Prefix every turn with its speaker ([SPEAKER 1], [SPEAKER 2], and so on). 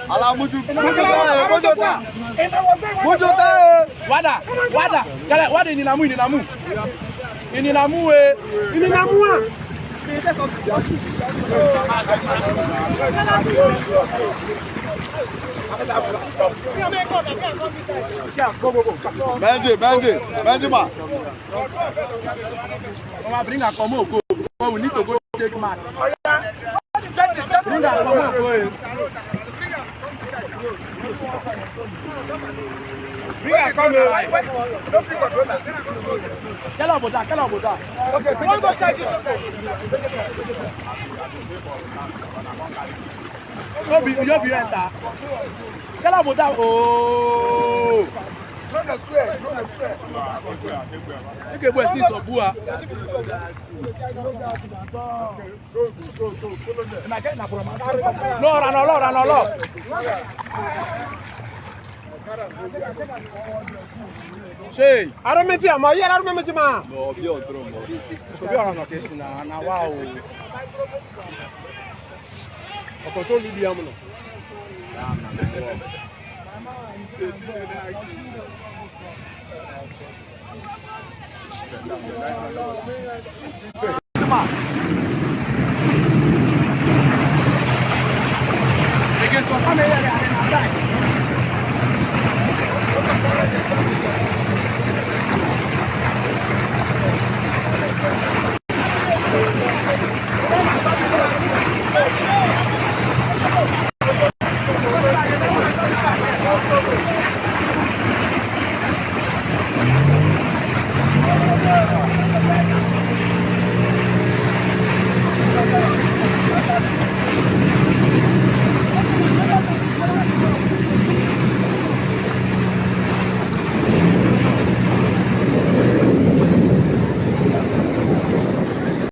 [SPEAKER 1] Ala muju wada wada ni namu Benji on va bring a como go. We need to go take man. Bring a como go. Bring a como. Quelle abota. Okay, we go check this. No be enter. Quelle abota. Oh. Don't swear. Okay, boy, see some bua. No, run. Say, I don't meet him. I don't meet him. No, be on drum. Be on a case na wow. I control the ammo. Come on.